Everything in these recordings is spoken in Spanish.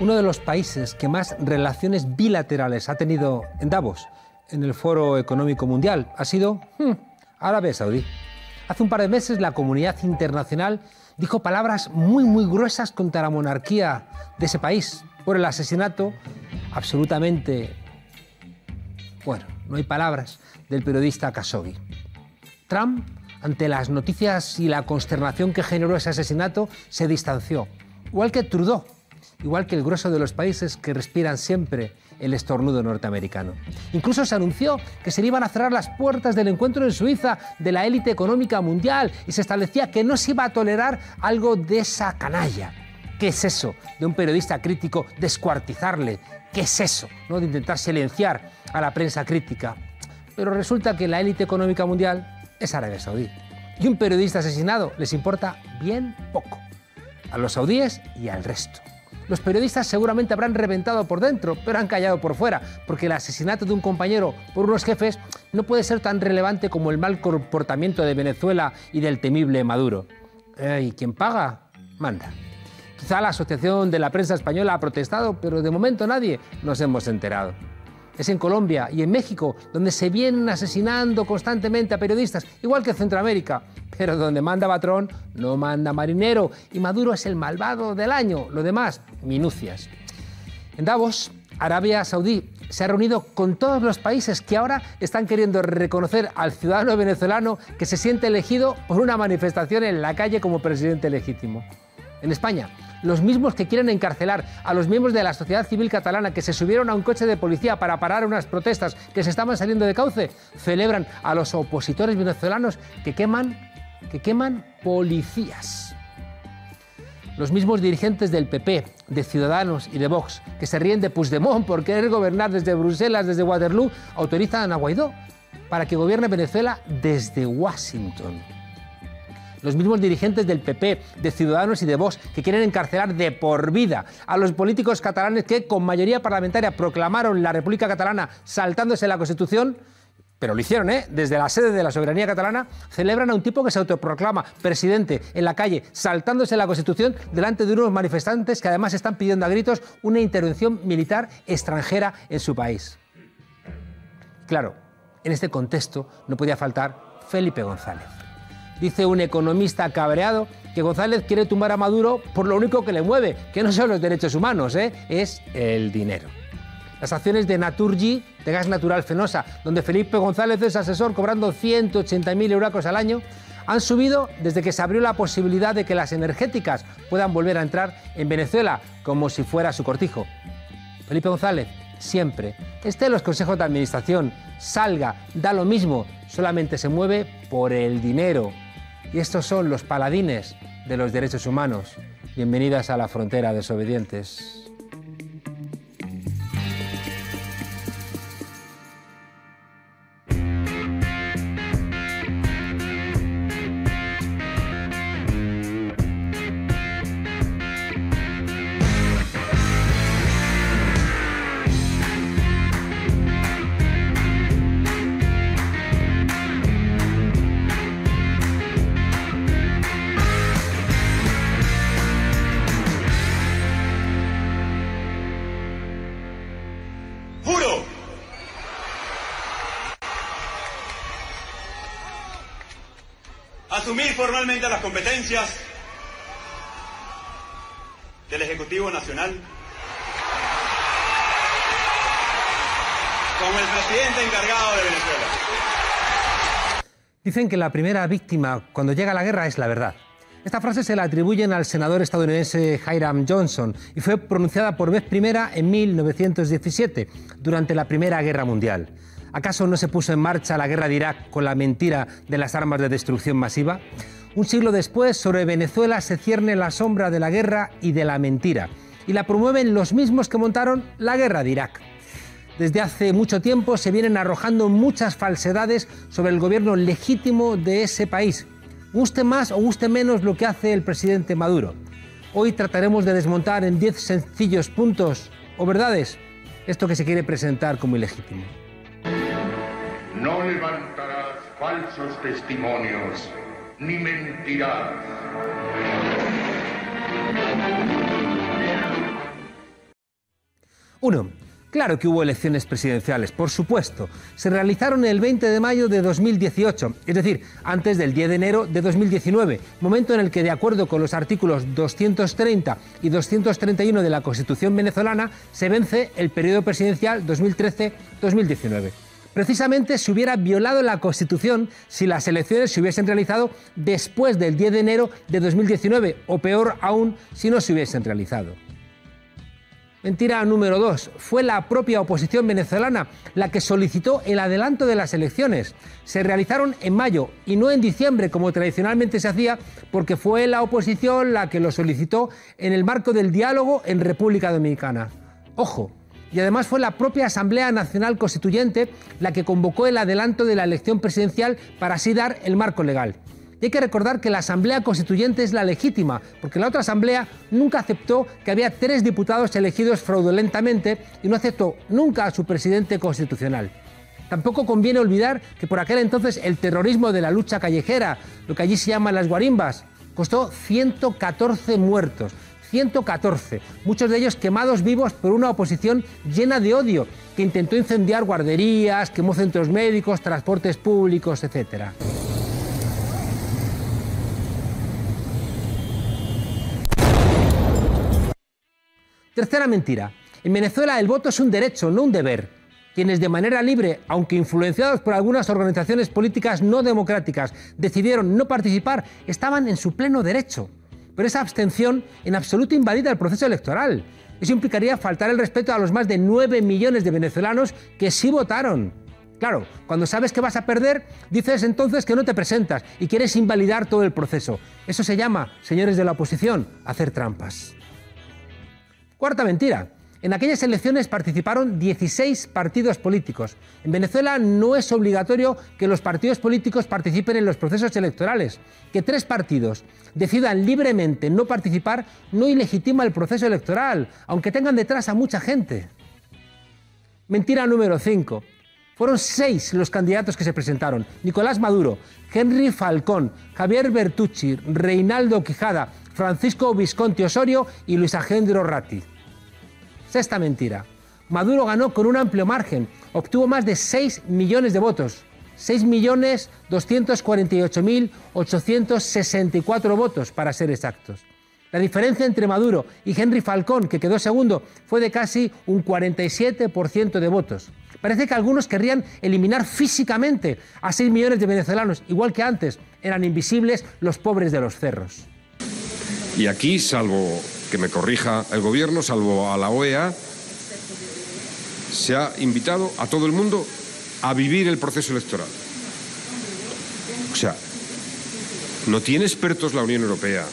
Uno de los países que más relaciones bilaterales ha tenido en Davos, en el Foro Económico Mundial, ha sido Arabia Saudí. Hace un par de meses la comunidad internacional dijo palabras muy gruesas contra la monarquía de ese país por el asesinato absolutamente, bueno, no hay palabras, del periodista Khashoggi. Trump, ante las noticias y la consternación que generó ese asesinato, se distanció, igual que Trudeau, igual que el grueso de los países que respiran siempre el estornudo norteamericano. Incluso se anunció que se le iban a cerrar las puertas del encuentro en Suiza de la élite económica mundial y se establecía que no se iba a tolerar algo de esa canalla. ¿Qué es eso de un periodista crítico descuartizarle? ¿Qué es eso, ¿no?, de intentar silenciar a la prensa crítica? Pero resulta que la élite económica mundial es Arabia Saudí. Y un periodista asesinado les importa bien poco. A los saudíes y al resto. Los periodistas seguramente habrán reventado por dentro, pero han callado por fuera, porque el asesinato de un compañero por unos jefes no puede ser tan relevante como el mal comportamiento de Venezuela y del temible Maduro. ¿Y quién paga? Manda. Quizá la Asociación de la Prensa Española ha protestado, pero de momento nadie nos hemos enterado. Es en Colombia y en México donde se vienen asesinando constantemente a periodistas, igual que en Centroamérica. Pero donde manda patrón, no manda marinero. Y Maduro es el malvado del año. Lo demás, minucias. En Davos, Arabia Saudí se ha reunido con todos los países que ahora están queriendo reconocer al ciudadano venezolano que se siente elegido por una manifestación en la calle como presidente legítimo. En España, los mismos que quieren encarcelar a los miembros de la sociedad civil catalana que se subieron a un coche de policía para parar unas protestas que se estaban saliendo de cauce, celebran a los opositores venezolanos que queman policías. Los mismos dirigentes del PP, de Ciudadanos y de Vox, que se ríen de Puigdemont por querer gobernar desde Bruselas, desde Waterloo, autorizan a Guaidó para que gobierne Venezuela desde Washington. Los mismos dirigentes del PP, de Ciudadanos y de Vox, que quieren encarcelar de por vida a los políticos catalanes que, con mayoría parlamentaria, proclamaron la República Catalana saltándose la Constitución, pero lo hicieron, desde la sede de la soberanía catalana, celebran a un tipo que se autoproclama presidente en la calle, saltándose la Constitución delante de unos manifestantes que además están pidiendo a gritos una intervención militar extranjera en su país. Claro, en este contexto no podía faltar Felipe González. Dice un economista cabreado que González quiere tumbar a Maduro por lo único que le mueve, que no son los derechos humanos, es el dinero. Las acciones de Naturgy, de gas natural Fenosa, donde Felipe González es asesor cobrando 180.000 euros al año, han subido desde que se abrió la posibilidad de que las energéticas puedan volver a entrar en Venezuela como si fuera su cortijo. Felipe González siempre esté en los consejos de administración, salga, da lo mismo, solamente se mueve por el dinero. Y estos son los paladines de los derechos humanos. Bienvenidas a la frontera, desobedientes. Asumir formalmente las competencias del Ejecutivo Nacional como el presidente encargado de Venezuela. Dicen que la primera víctima cuando llega la guerra es la verdad. Esta frase se la atribuyen al senador estadounidense Hiram Johnson y fue pronunciada por vez primera en 1917, durante la Primera Guerra Mundial. ¿Acaso no se puso en marcha la guerra de Irak con la mentira de las armas de destrucción masiva? Un siglo después, sobre Venezuela se cierne la sombra de la guerra y de la mentira, y la promueven los mismos que montaron la guerra de Irak. Desde hace mucho tiempo se vienen arrojando muchas falsedades sobre el gobierno legítimo de ese país. Guste más o guste menos lo que hace el presidente Maduro. Hoy trataremos de desmontar en 10 sencillos puntos o verdades esto que se quiere presentar como ilegítimo. No levantarás falsos testimonios, ni mentirás. 1. Claro que hubo elecciones presidenciales, por supuesto. Se realizaron el 20 de mayo de 2018, es decir, antes del 10 de enero de 2019, momento en el que, de acuerdo con los artículos 230 y 231 de la Constitución venezolana, se vence el periodo presidencial 2013-2019. Precisamente se hubiera violado la Constitución si las elecciones se hubiesen realizado después del 10 de enero de 2019, o peor aún, si no se hubiesen realizado. Mentira número 2. Fue la propia oposición venezolana la que solicitó el adelanto de las elecciones. Se realizaron en mayo y no en diciembre, como tradicionalmente se hacía, porque fue la oposición la que lo solicitó en el marco del diálogo en República Dominicana. Ojo. Y además fue la propia Asamblea Nacional Constituyente la que convocó el adelanto de la elección presidencial para así dar el marco legal. Y hay que recordar que la Asamblea Constituyente es la legítima, porque la otra Asamblea nunca aceptó que había 3 diputados elegidos fraudulentamente y no aceptó nunca a su presidente constitucional. Tampoco conviene olvidar que por aquel entonces el terrorismo de la lucha callejera, lo que allí se llaman las guarimbas, costó 114 muertos. 114, muchos de ellos quemados vivos por una oposición llena de odio, que intentó incendiar guarderías, quemó centros médicos, transportes públicos, etc. Tercera mentira. En Venezuela el voto es un derecho, no un deber. Quienes de manera libre, aunque influenciados por algunas organizaciones políticas no democráticas, decidieron no participar, estaban en su pleno derecho. Pero esa abstención en absoluto invalida el proceso electoral. Eso implicaría faltar el respeto a los más de 9 millones de venezolanos que sí votaron. Claro, cuando sabes que vas a perder, dices entonces que no te presentas y quieres invalidar todo el proceso. Eso se llama, señores de la oposición, hacer trampas. Cuarta mentira. En aquellas elecciones participaron 16 partidos políticos. En Venezuela no es obligatorio que los partidos políticos participen en los procesos electorales. Que 3 partidos decidan libremente no participar no ilegitima el proceso electoral, aunque tengan detrás a mucha gente. Mentira número 5. Fueron 6 los candidatos que se presentaron: Nicolás Maduro, Henry Falcón, Javier Bertucci, Reinaldo Quijada, Francisco Visconti Osorio y Luis Alejandro Ratti. Sexta mentira. Maduro ganó con un amplio margen, obtuvo más de 6 millones de votos, 6.248.864 votos para ser exactos. La diferencia entre Maduro y Henry Falcón, que quedó segundo, fue de casi un 47% de votos. Parece que algunos querrían eliminar físicamente a 6 millones de venezolanos, igual que antes eran invisibles los pobres de los cerros. Y aquí, salvo que me corrija el gobierno, salvo a la OEA, se ha invitado a todo el mundo a vivir el proceso electoral. O sea, no tiene expertos la Unión Europea,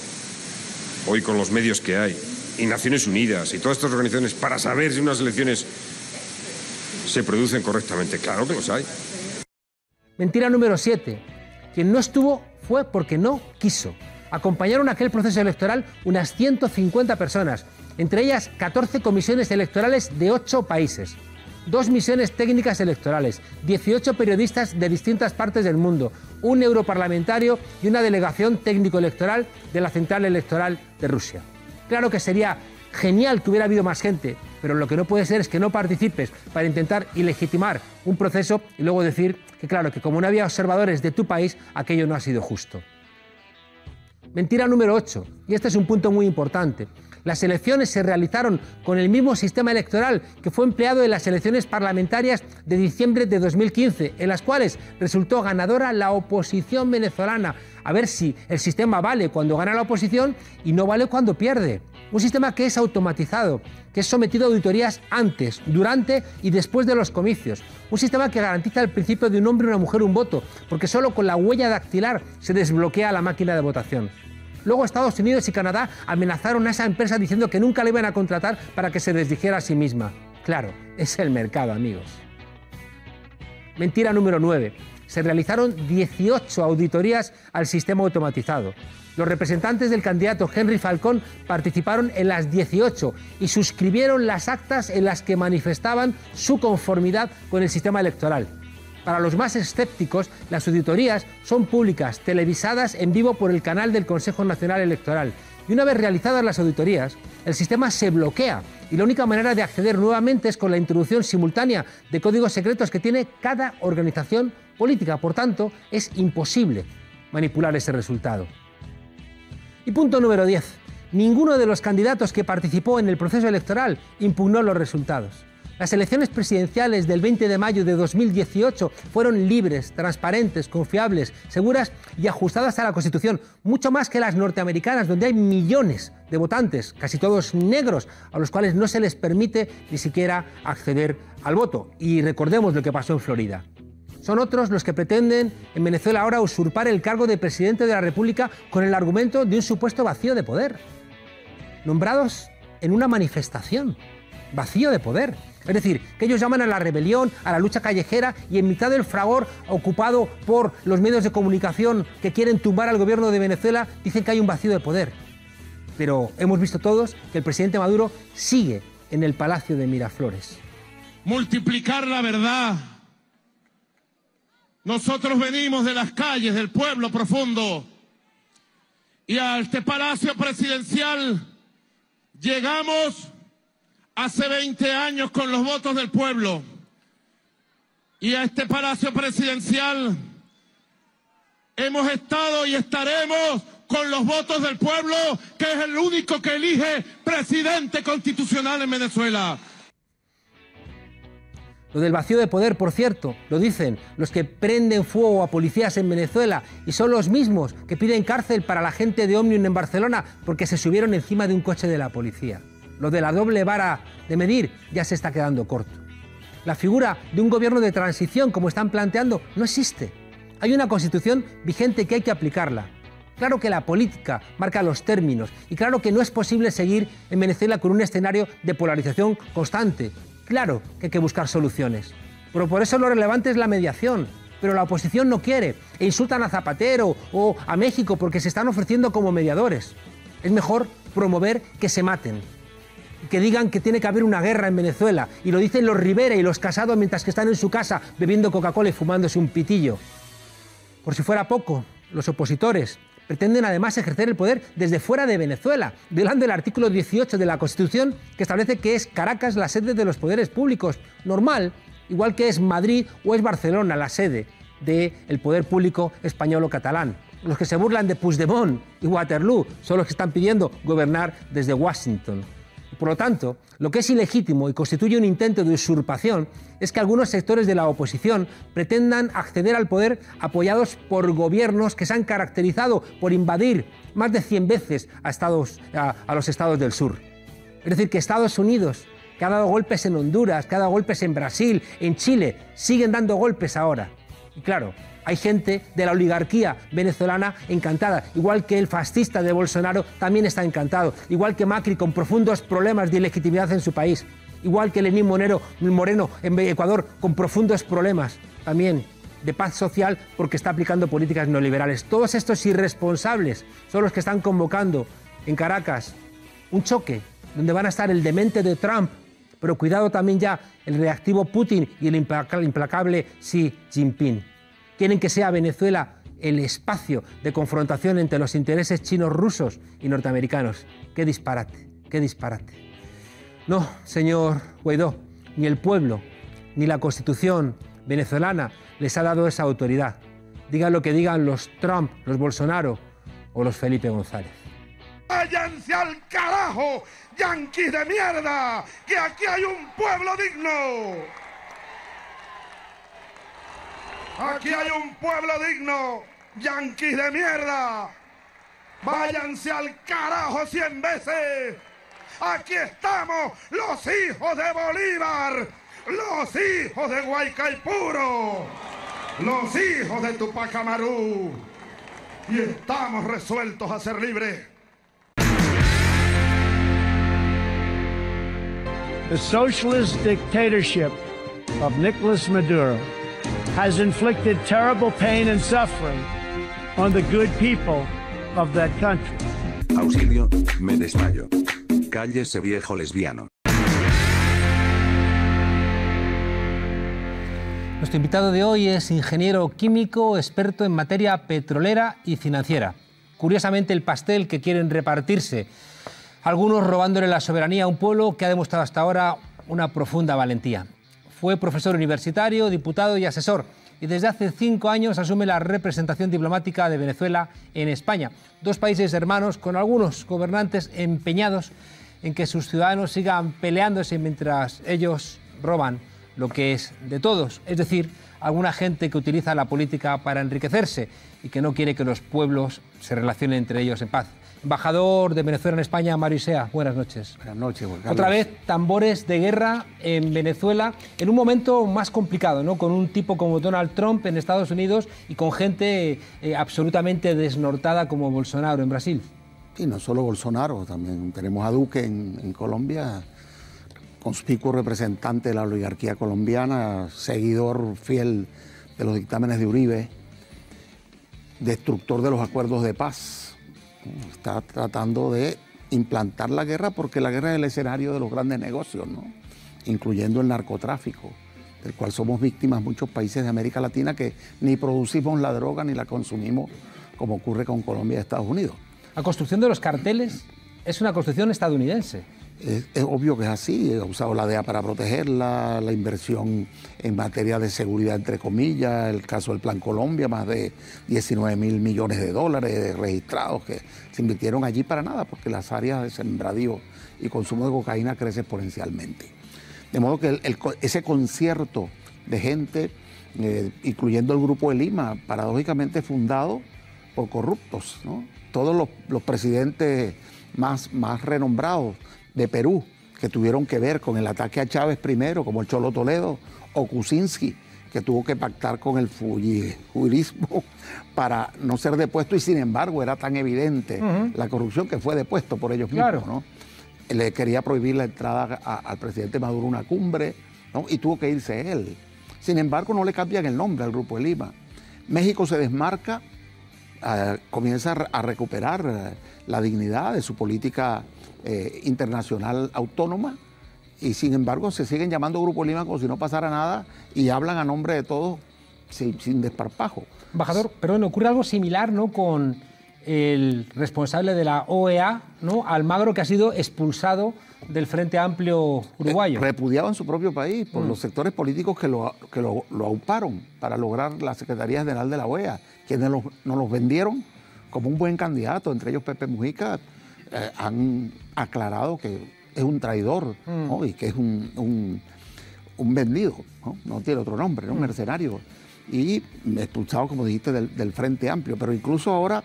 hoy con los medios que hay, y Naciones Unidas y todas estas organizaciones, para saber si unas elecciones se producen correctamente. Claro que los hay. Mentira número 7. Quien no estuvo fue porque no quiso. Acompañaron aquel proceso electoral unas 150 personas, entre ellas 14 comisiones electorales de 8 países, 2 misiones técnicas electorales, 18 periodistas de distintas partes del mundo, un europarlamentario y una delegación técnico-electoral de la Central Electoral de Rusia. Claro que sería genial que hubiera habido más gente, pero lo que no puede ser es que no participes para intentar ilegitimar un proceso y luego decir que, claro, que como no había observadores de tu país, aquello no ha sido justo. Mentira número 8, y este es un punto muy importante. Las elecciones se realizaron con el mismo sistema electoral que fue empleado en las elecciones parlamentarias de diciembre de 2015, en las cuales resultó ganadora la oposición venezolana. A ver si el sistema vale cuando gana la oposición y no vale cuando pierde. Un sistema que es automatizado, que es sometido a auditorías antes, durante y después de los comicios. Un sistema que garantiza el principio de un hombre, una mujer, un voto, porque solo con la huella dactilar se desbloquea la máquina de votación. Luego Estados Unidos y Canadá amenazaron a esa empresa diciendo que nunca la iban a contratar para que se desdijera a sí misma. Claro, es el mercado, amigos. Mentira número 9. Se realizaron 18 auditorías al sistema automatizado. Los representantes del candidato Henry Falcón participaron en las 18 y suscribieron las actas en las que manifestaban su conformidad con el sistema electoral. Para los más escépticos, las auditorías son públicas, televisadas en vivo por el canal del Consejo Nacional Electoral. Y una vez realizadas las auditorías, el sistema se bloquea y la única manera de acceder nuevamente es con la introducción simultánea de códigos secretos que tiene cada organización política. Por tanto, es imposible manipular ese resultado. Y punto número 10. Ninguno de los candidatos que participó en el proceso electoral impugnó los resultados. Las elecciones presidenciales del 20 de mayo de 2018 fueron libres, transparentes, confiables, seguras y ajustadas a la Constitución, mucho más que las norteamericanas, donde hay millones de votantes, casi todos negros, a los cuales no se les permite ni siquiera acceder al voto. Y recordemos lo que pasó en Florida. Son otros los que pretenden en Venezuela ahora usurpar el cargo de presidente de la República con el argumento de un supuesto vacío de poder. Nombrados en una manifestación. Vacío de poder. Es decir, que ellos llaman a la rebelión, a la lucha callejera y en mitad del fragor ocupado por los medios de comunicación que quieren tumbar al gobierno de Venezuela, dicen que hay un vacío de poder. Pero hemos visto todos que el presidente Maduro sigue en el Palacio de Miraflores. Multiplicar la verdad. Nosotros venimos de las calles, del pueblo profundo, y a este Palacio Presidencial llegamos hace 20 años con los votos del pueblo. Y a este Palacio Presidencial hemos estado y estaremos con los votos del pueblo, que es el único que elige presidente constitucional en Venezuela. Lo del vacío de poder, por cierto, lo dicen los que prenden fuego a policías en Venezuela y son los mismos que piden cárcel para la gente de Òmnium en Barcelona porque se subieron encima de un coche de la policía. Lo de la doble vara de medir ya se está quedando corto. La figura de un gobierno de transición, como están planteando, no existe. Hay una constitución vigente que hay que aplicarla. Claro que la política marca los términos y claro que no es posible seguir en Venezuela con un escenario de polarización constante. Claro que hay que buscar soluciones. Pero por eso lo relevante es la mediación. Pero la oposición no quiere e insultan a Zapatero o a México porque se están ofreciendo como mediadores. Es mejor promover que se maten. Que digan que tiene que haber una guerra en Venezuela. Y lo dicen los Rivera y los Casado mientras que están en su casa bebiendo Coca-Cola y fumándose un pitillo. Por si fuera poco, los opositores pretenden además ejercer el poder desde fuera de Venezuela, violando el artículo 18 de la Constitución que establece que es Caracas la sede de los poderes públicos. Normal, igual que es Madrid o es Barcelona la sede del poder público español o catalán. Los que se burlan de Puigdemont y Waterloo son los que están pidiendo gobernar desde Washington. Por lo tanto, lo que es ilegítimo y constituye un intento de usurpación es que algunos sectores de la oposición pretendan acceder al poder apoyados por gobiernos que se han caracterizado por invadir más de 100 veces a los estados del sur. Es decir, que Estados Unidos, que ha dado golpes en Honduras, que ha dado golpes en Brasil, en Chile, siguen dando golpes ahora. Y claro, hay gente de la oligarquía venezolana encantada, igual que el fascista de Bolsonaro también está encantado, igual que Macri con profundos problemas de ilegitimidad en su país, igual que Lenín Moreno en Ecuador con profundos problemas también de paz social porque está aplicando políticas neoliberales. Todos estos irresponsables son los que están convocando en Caracas un choque donde van a estar el demente de Trump, pero cuidado también ya el reactivo Putin y el implacable Xi Jinping. Quieren que sea Venezuela el espacio de confrontación entre los intereses chinos, rusos y norteamericanos. ¡Qué disparate! ¡Qué disparate! No, señor Guaidó, ni el pueblo, ni la Constitución venezolana les ha dado esa autoridad. Digan lo que digan los Trump, los Bolsonaro o los Felipe González. ¡Váyanse al carajo, yanquis de mierda! ¡Que aquí hay un pueblo digno! ¡Aquí hay un pueblo digno, yanquis de mierda! ¡Váyanse al carajo 100 veces! ¡Aquí estamos, los hijos de Bolívar! ¡Los hijos de Guaycaipuro! ¡Los hijos de Tupac Amaru! Y estamos resueltos a ser libres. The socialist dictatorship of Nicolas Maduro has inflicted terrible pain and suffering on the good people of that country. Auxilio, me desmayo. Cállese, viejo lesbiano. Nuestro invitado de hoy es ingeniero químico, experto en materia petrolera y financiera. curiosamente, el pastel que quieren repartirse. Algunos robándole la soberanía a un pueblo que ha demostrado hasta ahora una profunda valentía. Fue profesor universitario, diputado y asesor, y desde hace 5 años asume la representación diplomática de Venezuela en España. 2 países hermanos con algunos gobernantes empeñados en que sus ciudadanos sigan peleándose mientras ellos roban lo que es de todos, es decir, alguna gente que utiliza la política para enriquecerse y que no quiere que los pueblos se relacionen entre ellos en paz. Embajador de Venezuela en España, Mario Isea, buenas noches. Buenas noches, Juan Carlos. Otra vez, tambores de guerra en Venezuela, en un momento más complicado, ¿no? Con un tipo como Donald Trump en Estados Unidos y con gente absolutamente desnortada como Bolsonaro en Brasil. Y no solo Bolsonaro, también tenemos a Duque en Colombia, conspicuo representante de la oligarquía colombiana, seguidor fiel de los dictámenes de Uribe, destructor de los acuerdos de paz. Está tratando de implantar la guerra porque la guerra es el escenario de los grandes negocios, ¿no? Incluyendo el narcotráfico, del cual somos víctimas muchos países de América Latina que ni producimos la droga ni la consumimos como ocurre con Colombia y Estados Unidos. La construcción de los carteles es una construcción estadounidense. Es obvio que es así, ha usado la DEA para protegerla, la inversión en materia de seguridad, entre comillas, el caso del Plan Colombia, más de 19.000 millones de dólares registrados que se invirtieron allí para nada, porque las áreas de sembradío y consumo de cocaína crecen exponencialmente. De modo que ese concierto de gente, incluyendo el Grupo de Lima, paradójicamente fundado por corruptos, ¿no? Todos los presidentes más renombrados de Perú, que tuvieron que ver con el ataque a Chávez primero, como el Cholo Toledo, o Kuczynski, que tuvo que pactar con el fujirismo para no ser depuesto, y sin embargo era tan evidente la corrupción que fue depuesto por ellos mismos, claro, ¿no? Le quería prohibir la entrada al presidente Maduro a una cumbre, ¿no? Y tuvo que irse él. Sin embargo, no le cambian el nombre al Grupo de Lima. México se desmarca, comienza a recuperar la dignidad de su política internacional autónoma, y sin embargo se siguen llamando Grupo Lima como si no pasara nada y hablan a nombre de todos sin desparpajo. Embajador, perdón, ocurre algo similar, ¿no?, con el responsable de la OEA, ¿no?, Almagro, que ha sido expulsado del Frente Amplio uruguayo. Repudiado en su propio país por los sectores políticos que lo auparon para lograr la Secretaría General de la OEA, quienes nos los vendieron como un buen candidato, entre ellos Pepe Mujica. Han aclarado que es un traidor, ¿no? Y que es un vendido, ¿no? No tiene otro nombre, ¿no? Un mercenario. Y expulsado, como dijiste, del Frente Amplio. Pero incluso ahora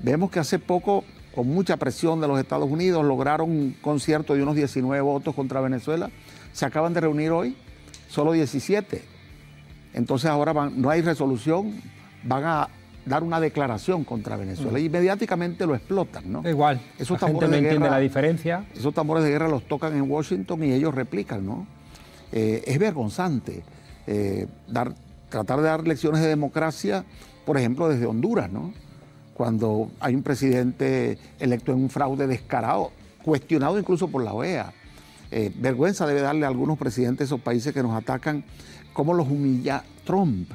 vemos que hace poco, con mucha presión de los Estados Unidos, lograron un concierto de unos 19 votos contra Venezuela. Se acaban de reunir hoy, solo 17. Entonces ahora no hay resolución, van a dar una declaración contra Venezuela y mediáticamente lo explotan, ¿no? Igual, esos la gente no entiende la diferencia. Esos tambores de guerra los tocan en Washington y ellos replican, ¿no? Es vergonzante tratar de dar lecciones de democracia, por ejemplo, desde Honduras, ¿no? Cuando hay un presidente electo en un fraude descarado, cuestionado incluso por la OEA. Vergüenza debe darle a algunos presidentes de esos países que nos atacan, cómo los humilla Trump,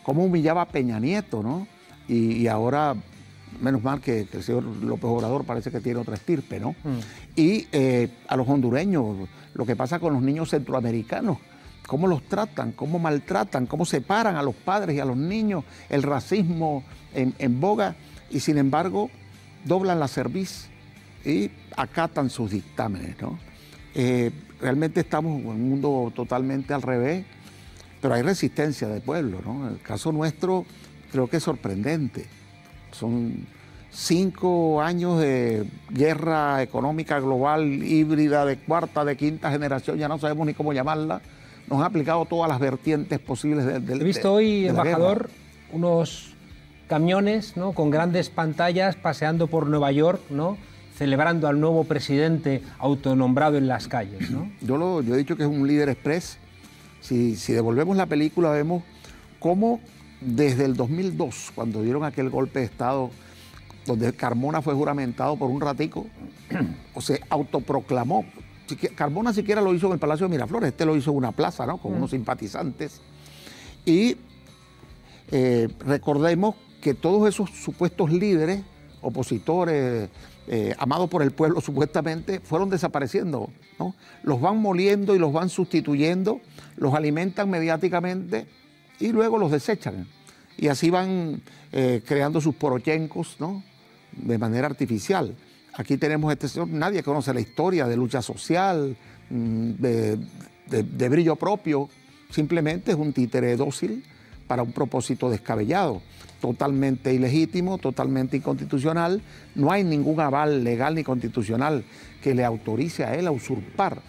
cómo humillaba a Peña Nieto, ¿no? Y ahora, menos mal que el señor López Obrador parece que tiene otra estirpe, ¿no? Y a los hondureños, lo que pasa con los niños centroamericanos, cómo los tratan, cómo maltratan, cómo separan a los padres y a los niños, el racismo en boga, y sin embargo doblan la cerviz y acatan sus dictámenes, ¿no? Realmente estamos en un mundo totalmente al revés, pero hay resistencia del pueblo, ¿no? El caso nuestro creo que es sorprendente. Son 5 años de guerra económica global, híbrida, de cuarta, de quinta generación, ya no sabemos ni cómo llamarla. Nos han aplicado todas las vertientes posibles de He visto hoy, embajador, unos camiones, ¿no?, con grandes pantallas paseando por Nueva York, ¿no?, celebrando al nuevo presidente autonombrado en las calles, ¿no? Yo he dicho que es un líder express. Si devolvemos la película, vemos cómo desde el 2002, cuando dieron aquel golpe de Estado, donde Carmona fue juramentado por un ratico, o se autoproclamó. Carmona siquiera lo hizo en el Palacio de Miraflores, este lo hizo en una plaza, ¿no?, con unos simpatizantes. Y recordemos que todos esos supuestos líderes opositores, amados por el pueblo supuestamente, fueron desapareciendo, ¿no? Los van moliendo y los van sustituyendo, los alimentan mediáticamente y luego los desechan. Y así van creando sus porochencos, ¿no? De manera artificial. Aquí tenemos este señor, nadie conoce la historia de lucha social, de brillo propio, simplemente es un títere dócil para un propósito descabellado, totalmente ilegítimo, totalmente inconstitucional. No hay ningún aval legal ni constitucional que le autorice a él a usurpar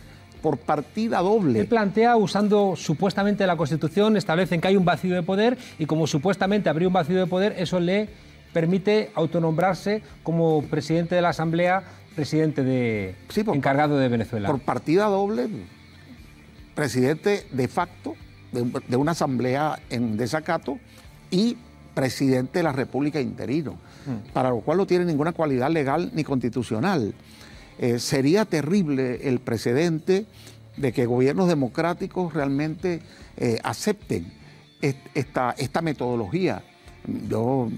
por partida doble. Él plantea, usando supuestamente la Constitución, establecen que hay un vacío de poder y como supuestamente habría un vacío de poder, eso le permite autonombrarse como presidente de la Asamblea, presidente encargado de Venezuela. Por partida doble, presidente de facto de una asamblea en desacato y presidente de la República interino, para lo cual no tiene ninguna cualidad legal ni constitucional. Sería terrible el precedente de que gobiernos democráticos realmente acepten esta metodología. Yo,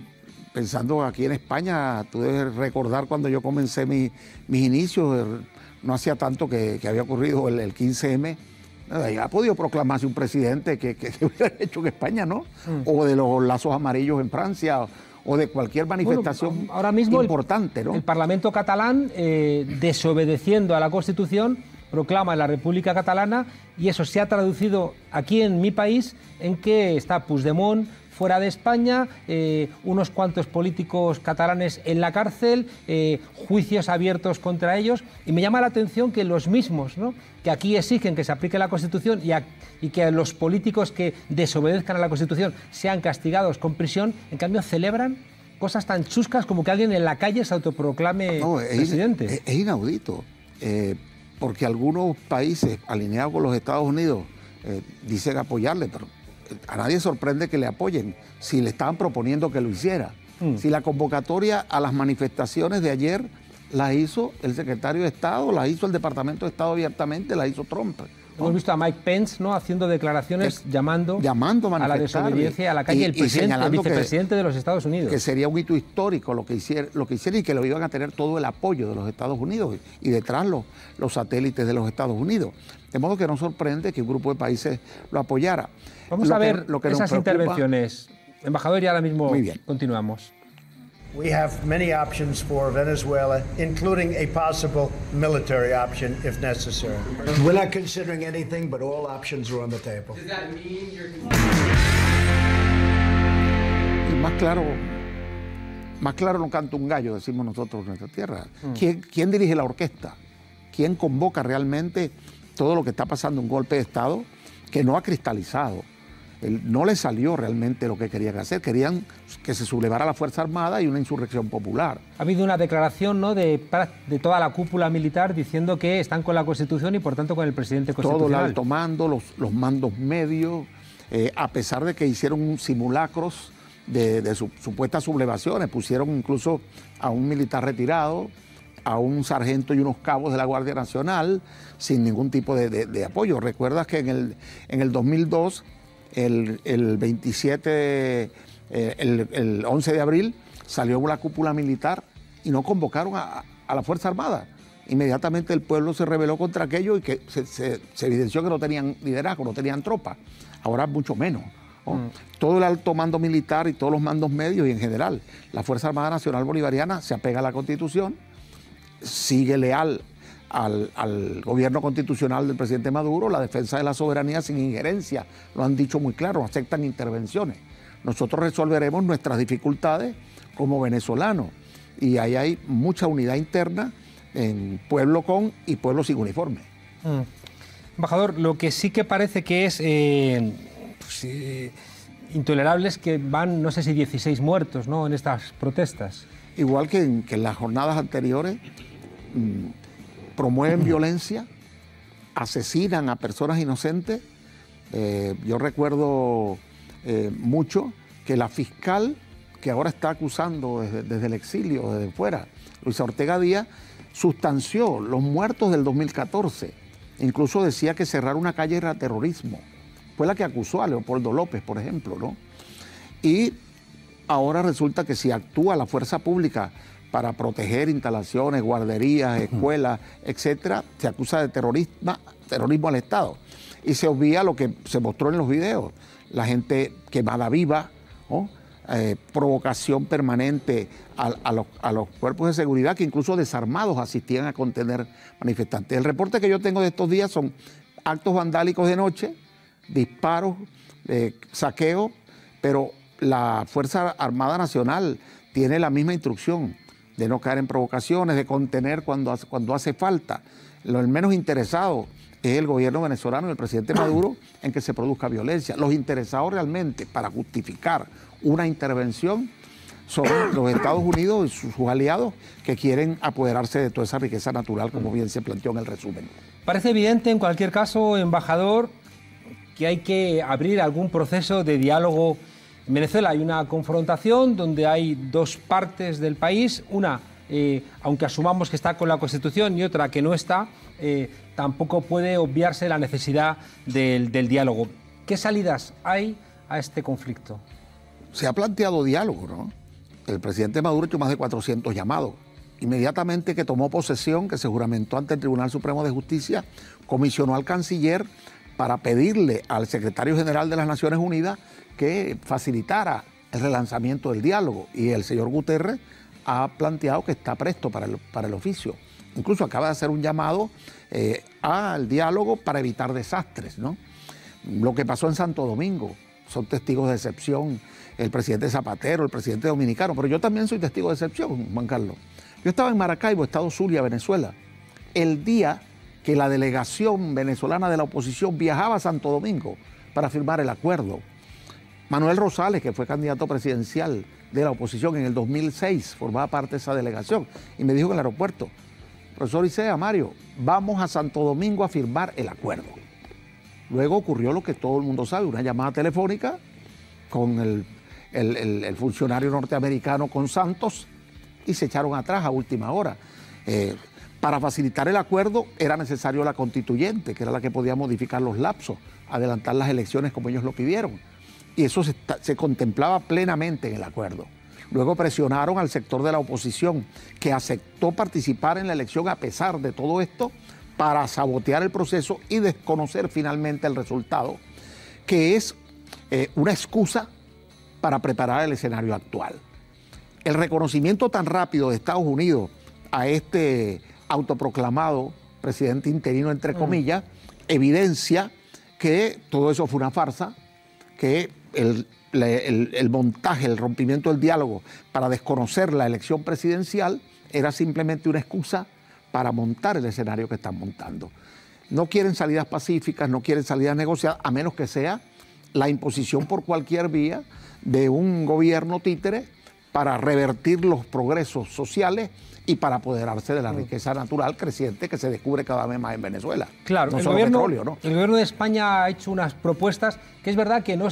pensando aquí en España, tú debes recordar cuando yo comencé mis inicios, no hacía tanto que había ocurrido el 15M, ha podido proclamarse un presidente que hubiera hecho en España, ¿no? O de los lazos amarillos en Francia, o de cualquier manifestación ahora mismo importante, ¿no? El Parlamento catalán, desobedeciendo a la Constitución, proclama la República Catalana y eso se ha traducido aquí en mi país en que está Puigdemont fuera de España, unos cuantos políticos catalanes en la cárcel, juicios abiertos contra ellos, y me llama la atención que los mismos, ¿no?, que aquí exigen que se aplique la Constitución y que los políticos que desobedezcan a la Constitución sean castigados con prisión, en cambio celebran cosas tan chuscas como que alguien en la calle se autoproclame presidente. Es inaudito, porque algunos países alineados con los Estados Unidos dicen apoyarle, pero a nadie sorprende que le apoyen si le estaban proponiendo que lo hiciera. Si la convocatoria a las manifestaciones de ayer la hizo el secretario de Estado, la hizo el Departamento de Estado abiertamente, la hizo Trump. Hemos visto a Mike Pence, ¿no?, haciendo declaraciones llamando a la desobediencia a la calle, el vicepresidente de los Estados Unidos. Que sería un hito histórico lo que hicieron y que lo iban a tener todo el apoyo de los Estados Unidos y detrás los satélites de los Estados Unidos. De modo que no sorprende que un grupo de países lo apoyara. Vamos a ver esas intervenciones. Embajador, y ahora mismo continuamos. We have many options for Venezuela, including a possible military option if necessary. We're not considering anything, but all options are on the table. Does that mean you're Y más claro no canta un gallo, decimos nosotros en nuestra tierra. ¿Quién dirige la orquesta? ¿Quién convoca realmente todo lo que está pasando? Un golpe de Estado que no ha cristalizado. No le salió realmente lo que querían hacer. Querían que se sublevara la Fuerza Armada y una insurrección popular. Ha habido una declaración, ¿no?, de toda la cúpula militar diciendo que están con la Constitución y por tanto con el presidente constitucional. Todo el alto mando, los mandos medios, a pesar de que hicieron simulacros de supuestas sublevaciones, pusieron incluso a un militar retirado, a un sargento y unos cabos de la Guardia Nacional sin ningún tipo de apoyo. Recuerdas que en el 2002... El 11 de abril salió una cúpula militar y no convocaron a la Fuerza Armada. Inmediatamente el pueblo se rebeló contra aquello y que se evidenció que no tenían liderazgo, no tenían tropa. Ahora mucho menos, ¿no? Todo el alto mando militar y todos los mandos medios y en general la Fuerza Armada Nacional Bolivariana se apega a la Constitución, sigue leal al gobierno constitucional del presidente Maduro, la defensa de la soberanía sin injerencia, lo han dicho muy claro, no aceptan intervenciones. Nosotros resolveremos nuestras dificultades como venezolanos y ahí hay mucha unidad interna en pueblo con y pueblo sin uniforme. Embajador, lo que sí que parece que es intolerable es que van, no sé si 16 muertos, ¿no?, en estas protestas. Igual que en las jornadas anteriores, promueven violencia, asesinan a personas inocentes. Yo recuerdo mucho que la fiscal que ahora está acusando desde el exilio, desde fuera, Luisa Ortega Díaz, sustanció los muertos del 2014. Incluso decía que cerrar una calle era terrorismo. Fue la que acusó a Leopoldo López, por ejemplo, ¿no? Y ahora resulta que si actúa la fuerza pública para proteger instalaciones, guarderías, escuelas, etcétera, se acusa de terrorismo al Estado. Y se obvia lo que se mostró en los videos, la gente quemada viva, ¿no? Provocación permanente a los cuerpos de seguridad que incluso desarmados asistían a contener manifestantes. El reporte que yo tengo de estos días son actos vandálicos de noche, disparos, saqueos, pero la Fuerza Armada Nacional tiene la misma instrucción de no caer en provocaciones, de contener cuando hace falta. El menos interesado es el gobierno venezolano y el presidente Maduro en que se produzca violencia. Los interesados realmente para justificar una intervención son los Estados Unidos y sus aliados que quieren apoderarse de toda esa riqueza natural, como bien se planteó en el resumen. Parece evidente, en cualquier caso, embajador, que hay que abrir algún proceso de diálogo. En Venezuela hay una confrontación donde hay dos partes del país, una, aunque asumamos que está con la Constitución, y otra que no está, tampoco puede obviarse la necesidad del diálogo. ¿Qué salidas hay a este conflicto? Se ha planteado diálogo, ¿no? El presidente Maduro ha hecho más de 400 llamados. Inmediatamente que tomó posesión, que se juramentó ante el Tribunal Supremo de Justicia, comisionó al canciller para pedirle al secretario general de las Naciones Unidas que facilitara el relanzamiento del diálogo. Y el señor Guterres ha planteado que está presto para el oficio. Incluso acaba de hacer un llamado al diálogo para evitar desastres, ¿no? Lo que pasó en Santo Domingo, son testigos de excepción el presidente Zapatero, el presidente dominicano, pero yo también soy testigo de excepción, Juan Carlos. Yo estaba en Maracaibo, estado Zulia, Venezuela, el día que la delegación venezolana de la oposición viajaba a Santo Domingo para firmar el acuerdo. Manuel Rosales, que fue candidato presidencial de la oposición en el 2006, formaba parte de esa delegación, y me dijo en el aeropuerto: profesor Isea, Mario, vamos a Santo Domingo a firmar el acuerdo. Luego ocurrió lo que todo el mundo sabe, una llamada telefónica con el funcionario norteamericano con Santos, y se echaron atrás a última hora. Para facilitar el acuerdo era necesario la constituyente, que era la que podía modificar los lapsos, adelantar las elecciones como ellos lo pidieron. Y eso se contemplaba plenamente en el acuerdo. Luego presionaron al sector de la oposición, que aceptó participar en la elección a pesar de todo esto, para sabotear el proceso y desconocer finalmente el resultado, que es una excusa para preparar el escenario actual. El reconocimiento tan rápido de Estados Unidos a este autoproclamado presidente interino, entre comillas, evidencia que todo eso fue una farsa, que el montaje, el rompimiento del diálogo para desconocer la elección presidencial era simplemente una excusa para montar el escenario que están montando. No quieren salidas pacíficas, no quieren salidas negociadas, a menos que sea la imposición por cualquier vía de un gobierno títere para revertir los progresos sociales y para apoderarse de la riqueza natural creciente que se descubre cada vez más en Venezuela. Claro, no el solo gobierno, petróleo, ¿no? El gobierno de España ha hecho unas propuestas que es verdad que no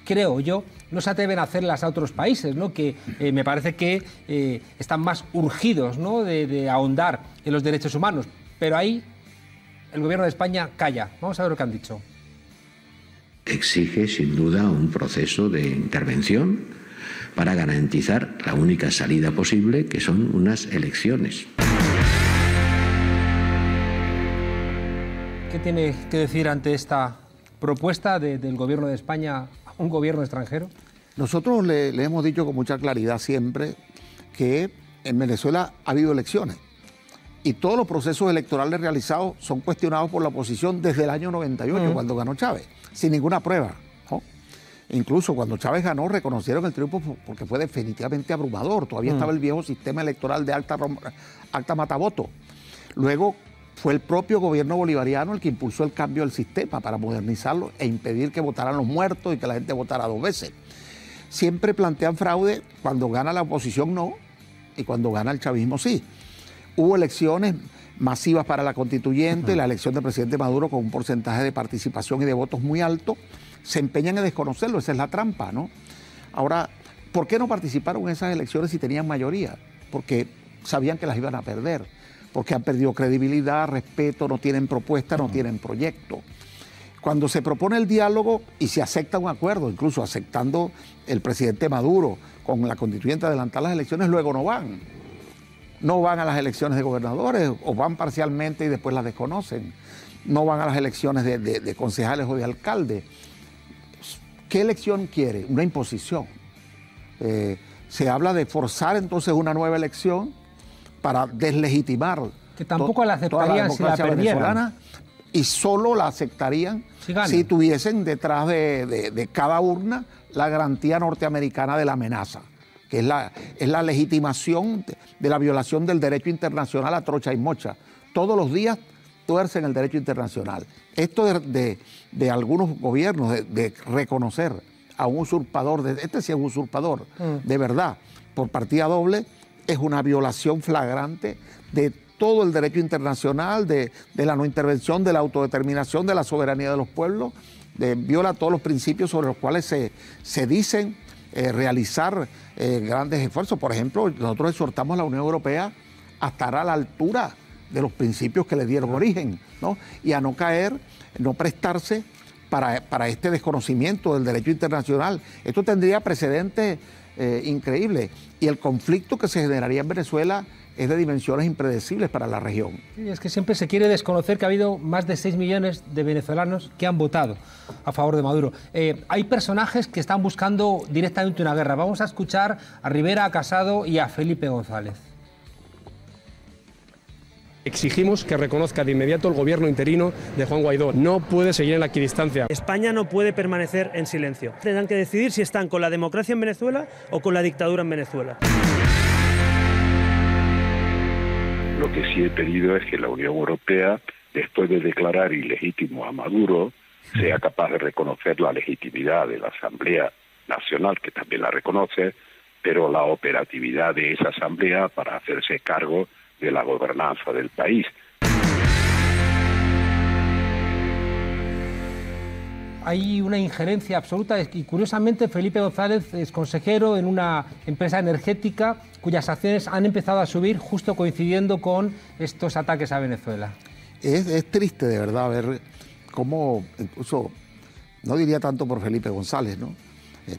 creo yo, no se atreven a hacerlas a otros países, ¿no? Que me parece que están más urgidos, ¿no? de ahondar en los derechos humanos. Pero ahí el gobierno de España calla. Vamos a ver lo que han dicho. Exige sin duda un proceso de intervención para garantizar la única salida posible, que son unas elecciones. ¿Qué tiene que decir ante esta propuesta del gobierno de España a un gobierno extranjero? Nosotros le hemos dicho con mucha claridad siempre que en Venezuela ha habido elecciones y todos los procesos electorales realizados son cuestionados por la oposición desde el año 98, cuando ganó Chávez, sin ninguna prueba, ¿no? Incluso cuando Chávez ganó reconocieron el triunfo porque fue definitivamente abrumador. Todavía estaba el viejo sistema electoral de acta matavoto. Luego fue el propio gobierno bolivariano el que impulsó el cambio del sistema para modernizarlo e impedir que votaran los muertos y que la gente votara 2 veces. Siempre plantean fraude, cuando gana la oposición no, y cuando gana el chavismo sí. Hubo elecciones masivas para la constituyente, la elección del presidente Maduro con un porcentaje de participación y de votos muy alto. Se empeñan en desconocerlo, esa es la trampa, ¿no? Ahora, ¿por qué no participaron en esas elecciones si tenían mayoría? Porque sabían que las iban a perder, porque han perdido credibilidad, respeto, no tienen propuesta, no tienen proyecto. Cuando se propone el diálogo y se acepta un acuerdo, incluso aceptando el presidente Maduro con la constituyente adelantar las elecciones, luego no van. no van a las elecciones de gobernadores o van parcialmente y después las desconocen. No van a las elecciones de concejales o de alcaldes. ¿Qué elección quiere? Una imposición. Se habla de forzar entonces una nueva elección para deslegitimar que tampoco la aceptarían si la perdieran. Y solo la aceptarían si tuviesen detrás de cada urna la garantía norteamericana de la amenaza, que es la legitimación de la violación del derecho internacional a trocha y mocha. Todos los días tuercen el derecho internacional. Esto de algunos gobiernos, de reconocer a un usurpador, este sí es un usurpador, de verdad, por partida doble, es una violación flagrante de todo el derecho internacional, de la no intervención, de la autodeterminación, de la soberanía de los pueblos, viola todos los principios sobre los cuales se dicen realizar grandes esfuerzos. Por ejemplo, nosotros exhortamos a la Unión Europea a estar a la altura de los principios que le dieron origen, ¿no? Y a no caer, no prestarse para este desconocimiento del derecho internacional. Esto tendría precedentes increíbles y el conflicto que se generaría en Venezuela es de dimensiones impredecibles para la región. Sí, es que siempre se quiere desconocer que ha habido más de 6 millones de venezolanos que han votado a favor de Maduro. Hay personajes que están buscando directamente una guerra. Vamos a escuchar a Rivera, a Casado y a Felipe González. Exigimos que reconozca de inmediato el gobierno interino de Juan Guaidó. No puede seguir en la equidistancia. España no puede permanecer en silencio. Tendrán que decidir si están con la democracia en Venezuela o con la dictadura en Venezuela. Lo que sí he pedido es que la Unión Europea, después de declarar ilegítimo a Maduro, sea capaz de reconocer la legitimidad de la Asamblea Nacional, que también la reconoce, pero la operatividad de esa Asamblea para hacerse cargo de la gobernanza del país. Hay una injerencia absoluta y curiosamente Felipe González es consejero en una empresa energética cuyas acciones han empezado a subir justo coincidiendo con estos ataques a Venezuela. Es triste de verdad ver cómo, incluso, no diría tanto por Felipe González, ¿no?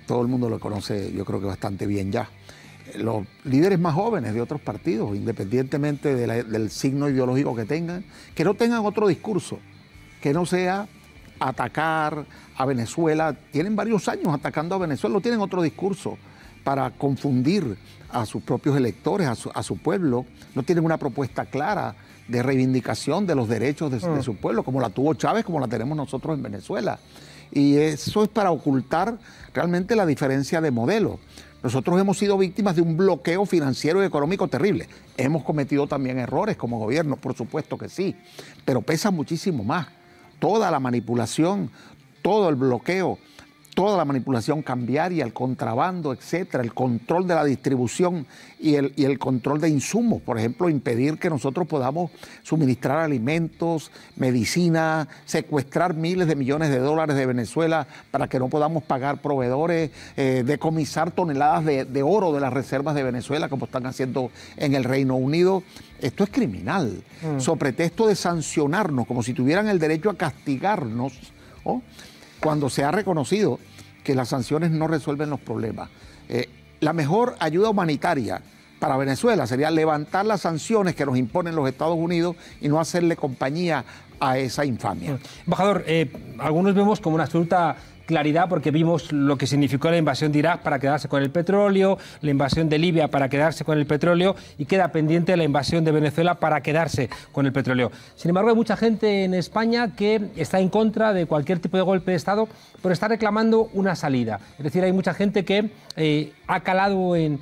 Todo el mundo lo conoce, yo creo que bastante bien ya. Los líderes más jóvenes de otros partidos, independientemente del signo ideológico que tengan, que no tengan otro discurso, que no sea atacar a Venezuela. Tienen varios años atacando a Venezuela, no tienen otro discurso para confundir a sus propios electores, a su pueblo. No tienen una propuesta clara de reivindicación de los derechos de su pueblo, como la tuvo Chávez, como la tenemos nosotros en Venezuela. Y eso es para ocultar realmente la diferencia de modelo. Nosotros hemos sido víctimas de un bloqueo financiero y económico terrible. Hemos cometido también errores como gobierno, por supuesto que sí, pero pesa muchísimo más. Toda la manipulación, todo el bloqueo, toda la manipulación cambiaria, el contrabando, etcétera, el control de la distribución y el control de insumos, por ejemplo, impedir que nosotros podamos suministrar alimentos, medicina, secuestrar miles de millones de dólares de Venezuela para que no podamos pagar proveedores, decomisar toneladas de oro de las reservas de Venezuela, como están haciendo en el Reino Unido. Esto es criminal, so pretexto de sancionarnos, como si tuvieran el derecho a castigarnos, ¿no? Cuando se ha reconocido que las sanciones no resuelven los problemas. La mejor ayuda humanitaria para Venezuela sería levantar las sanciones que nos imponen los Estados Unidos y no hacerle compañía a esa infamia. Embajador, algunos vemos como una absoluta claridad porque vimos lo que significó la invasión de Irak para quedarse con el petróleo, la invasión de Libia para quedarse con el petróleo y queda pendiente la invasión de Venezuela para quedarse con el petróleo. Sin embargo, hay mucha gente en España que está en contra de cualquier tipo de golpe de Estado, pero está reclamando una salida. Es decir, hay mucha gente que ha calado en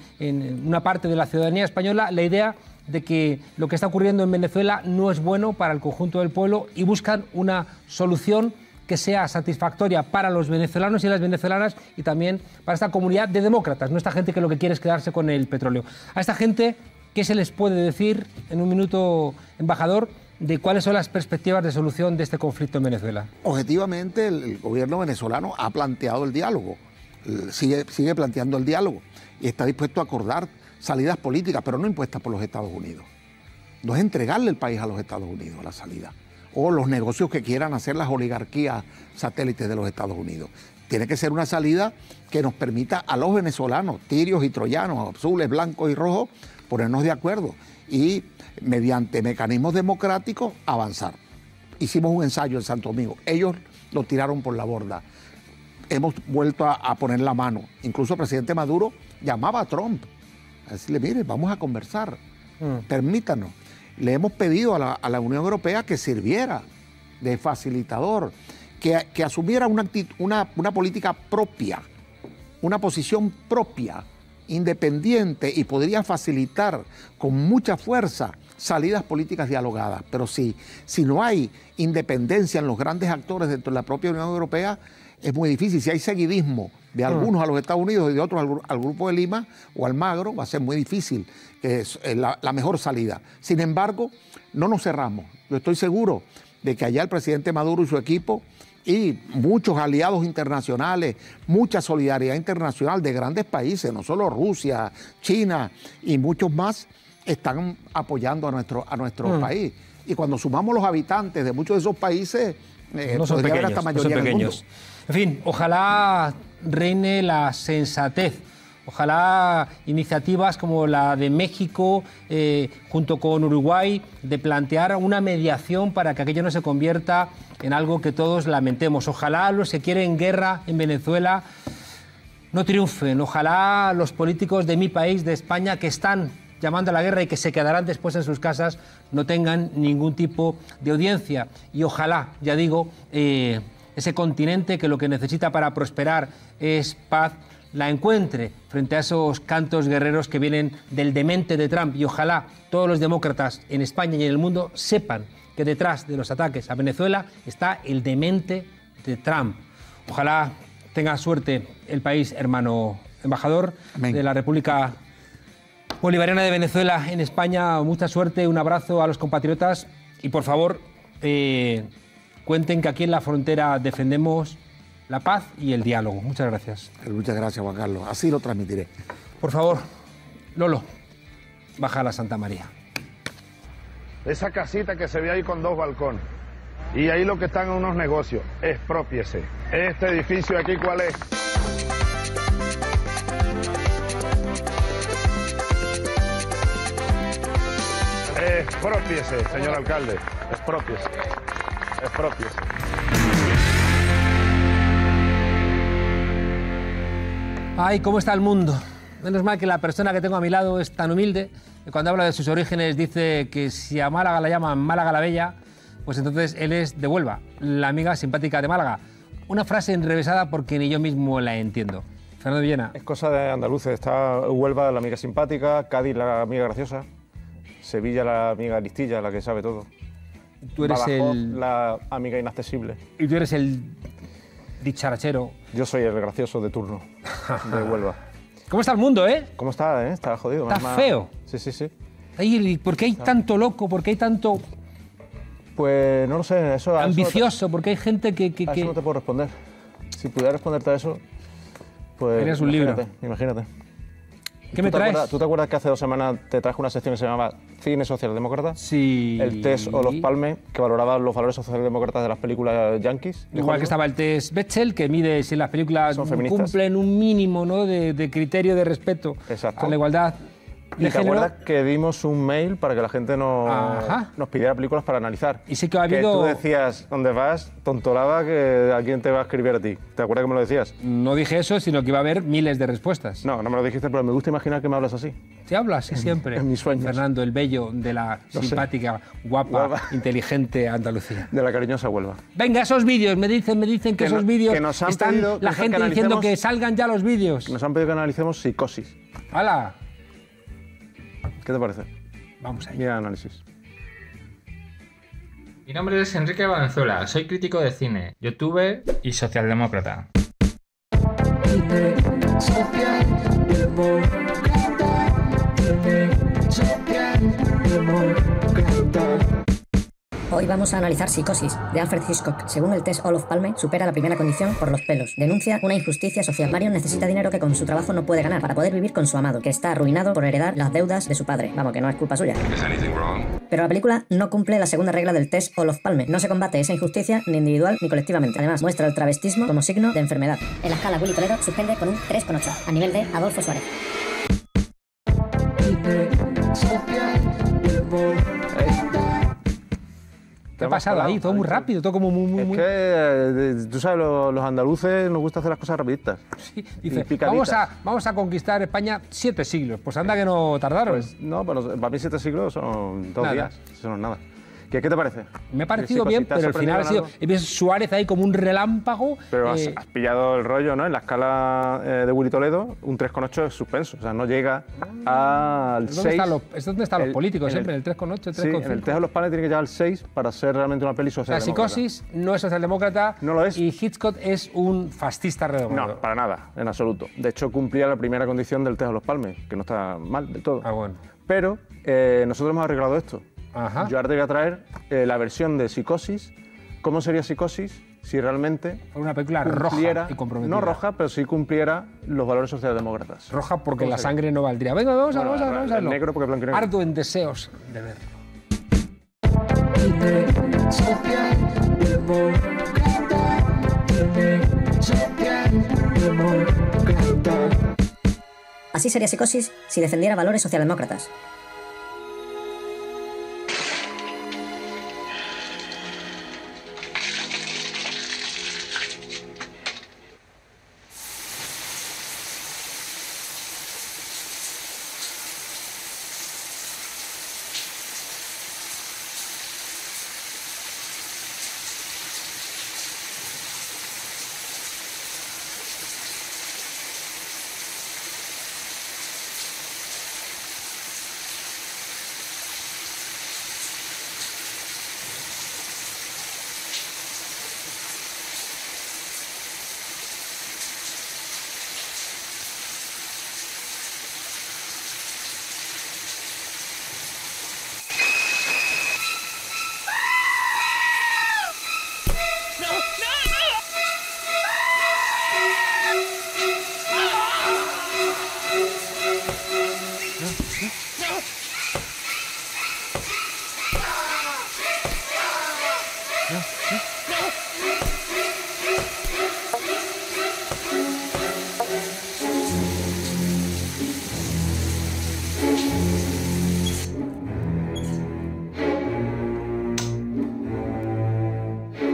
una parte de la ciudadanía española la idea de que lo que está ocurriendo en Venezuela no es bueno para el conjunto del pueblo y buscan una solución que sea satisfactoria para los venezolanos y las venezolanas y también para esta comunidad de demócratas, no esta gente que lo que quiere es quedarse con el petróleo. A esta gente, ¿qué se les puede decir en un minuto, embajador, de cuáles son las perspectivas de solución de este conflicto en Venezuela? Objetivamente, el gobierno venezolano ha planteado el diálogo, sigue planteando el diálogo y está dispuesto a acordar salidas políticas, pero no impuestas por los Estados Unidos. No es entregarle el país a los Estados Unidos, a la salida, o los negocios que quieran hacer las oligarquías satélites de los Estados Unidos. Tiene que ser una salida que nos permita a los venezolanos, tirios y troyanos, azules, blancos y rojos, ponernos de acuerdo y mediante mecanismos democráticos avanzar. Hicimos un ensayo en Santo Domingo, ellos lo tiraron por la borda. Hemos vuelto a poner la mano. Incluso el presidente Maduro llamaba a Trump a decirle, mire, vamos a conversar, permítanos. Le hemos pedido a la Unión Europea que sirviera de facilitador, que asumiera una política propia, una posición propia, independiente, y podría facilitar con mucha fuerza salidas políticas dialogadas. Pero si no hay independencia en los grandes actores dentro de la propia Unión Europea, es muy difícil. Si hay seguidismo de algunos a los Estados Unidos y de otros al Grupo de Lima o al Magro, va a ser muy difícil la mejor salida. Sin embargo, no nos cerramos. Yo estoy seguro de que allá el presidente Maduro y su equipo y muchos aliados internacionales, mucha solidaridad internacional de grandes países, no solo Rusia, China y muchos más, están apoyando a nuestro país. Y cuando sumamos los habitantes de muchos de esos países, no son pequeños, hasta mayoría del mundo. En fin, ojalá reine la sensatez. Ojalá iniciativas como la de México, junto con Uruguay, de plantear una mediación para que aquello no se convierta en algo que todos lamentemos. Ojalá los que quieren guerra en Venezuela no triunfen. Ojalá los políticos de mi país, de España, que están llamando a la guerra y que se quedarán después en sus casas, no tengan ningún tipo de audiencia. Y ojalá, ya digo, ese continente que lo que necesita para prosperar es paz, la encuentre frente a esos cantos guerreros que vienen del demente de Trump. Y ojalá todos los demócratas en España y en el mundo sepan que detrás de los ataques a Venezuela está el demente de Trump. Ojalá tenga suerte el país, hermano embajador. Amén. De la República Bolivariana de Venezuela en España. Mucha suerte, un abrazo a los compatriotas y por favor cuenten que aquí en la frontera defendemos la paz y el diálogo. Muchas gracias. Muchas gracias, Juan Carlos. Así lo transmitiré. Por favor, Lolo, baja a la Santa María. Esa casita que se ve ahí con 2 balcones. Y ahí lo que están en unos negocios. Exprópiese. Este edificio aquí, ¿cuál es? Exprópiese, señor alcalde. Exprópiese. Exprópiese. Ay, ¿cómo está el mundo? Menos mal que la persona que tengo a mi lado es tan humilde que cuando habla de sus orígenes dice que si a Málaga la llaman Málaga la Bella, pues entonces él es de Huelva, la amiga simpática de Málaga. Una frase enrevesada porque ni yo mismo la entiendo. Fernando Villena. Es cosa de andaluces. Está Huelva, la amiga simpática, Cádiz, la amiga graciosa, Sevilla, la amiga listilla, la que sabe todo. Tú eres Badajoz, la amiga inaccesible. Y tú eres el dicharachero. Yo soy el gracioso de turno de Huelva. ¿Cómo está el mundo, eh? ¿Cómo está, Está jodido. Está feo. Sí, sí, sí. Ay, ¿por qué hay tanto loco? ¿Por qué hay tanto...? Pues no lo sé. Eso, ambicioso, porque hay gente que... A eso no te puedo responder. Si pudiera responderte a eso, pues... Eres un libro. Imagínate. ¿Qué me traes? ¿Tú te acuerdas que hace 2 semanas te traje una sección que se llamaba Cine Socialdemócrata? Sí. El test Olof Palme, que valoraba los valores socialdemócratas de las películas yankees. Igual que estaba el test Bechdel, que mide si las películas cumplen un mínimo, ¿no?, de criterio de respeto a la igualdad de género. ¿Te acuerdas que dimos un mail para que la gente nos pidiera películas para analizar? Y sí que ha habido... Que tú decías, ¿dónde vas? Tontolaba, que a quién te va a escribir a ti. ¿Te acuerdas que me lo decías? No dije eso, sino que iba a haber miles de respuestas. No, no me lo dijiste, pero me gusta imaginar que me hablas así. Sí, hablas, sí, siempre. En mis sueños. Fernando, el bello de la simpática, guapa, inteligente Andalucía. De la cariñosa Huelva. Venga, esos vídeos, me dicen que esos vídeos nos han están pedido la gente diciendo que salgan ya los vídeos. Nos han pedido que analicemos Psicosis. ¡Hala! ¿Qué te parece? Vamos ahí. Mira el análisis. Mi nombre es Enrique Valenzuela, soy crítico de cine, youtuber y socialdemócrata. Hoy vamos a analizar Psicosis, de Alfred Hitchcock. Según el test Olof Palme, supera la primera condición por los pelos. Denuncia una injusticia social. Marion necesita dinero que con su trabajo no puede ganar para poder vivir con su amado, que está arruinado por heredar las deudas de su padre. Vamos, que no es culpa suya. Pero la película no cumple la segunda regla del test Olof Palme. No se combate esa injusticia ni individual ni colectivamente. Además, muestra el travestismo como signo de enfermedad. En la escala Willy Toledo suspende con un 3,8, a nivel de Adolfo Suárez. ¿Qué ha pasado ahí? Todo muy rápido, todo como muy... Es que, tú sabes, los andaluces nos gusta hacer las cosas rapiditas. Sí, dice, vamos a conquistar España 7 siglos. Pues anda que no tardaron. Pues no, pero para mí 7 siglos son 2 días. Eso no es nada. ¿Qué te parece? Me ha parecido bien, pero al final ha sido... He visto Suárez ahí como un relámpago. Pero has pillado el rollo, ¿no? En la escala de Willy Toledo, un 3,8 es suspenso. O sea, no llega al 6. ¿Es donde están los políticos siempre? ¿El 3,8, el 3,5? Sí, en el Tejo de los Panes tiene que llegar al 6 para ser realmente una peli socialdemócrata. La Psicosis no es socialdemócrata. No lo es. Y Hitchcock es un fascista redondo. No, para nada, en absoluto. De hecho, cumplía la primera condición del Tejo de los Palmes, que no está mal del todo. Ah, bueno. Pero nosotros hemos arreglado esto. Ajá. Yo ahora te voy a traer la versión de Psicosis. ¿Cómo sería Psicosis si realmente una película roja y comprometida? No roja, pero sí cumpliera los valores socialdemócratas. Roja porque la sangre no valdría. Venga, vamos a verlo. Negro porque blanco y negro. Ardo en deseos de verlo. Así sería Psicosis si defendiera valores socialdemócratas.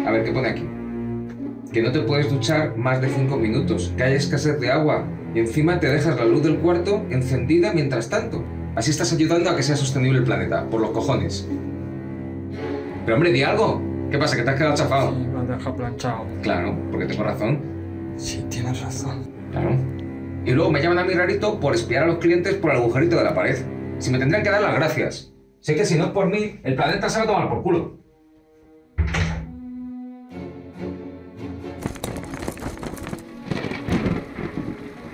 A ver, ¿qué pone aquí? Que no te puedes duchar más de 5 minutos, que hay escasez de agua y encima te dejas la luz del cuarto encendida mientras tanto. Así estás ayudando a que sea sostenible el planeta, por los cojones. Pero hombre, di algo. ¿Qué pasa, que te has quedado chafado? Sí, me has dejado planchado. Claro, porque tengo razón. Sí, tienes razón. Claro. Y luego me llaman a mí rarito por espiar a los clientes por el agujerito de la pared. Si me tendrían que dar las gracias. Sé que si no es por mí, el planeta se va a tomar por culo.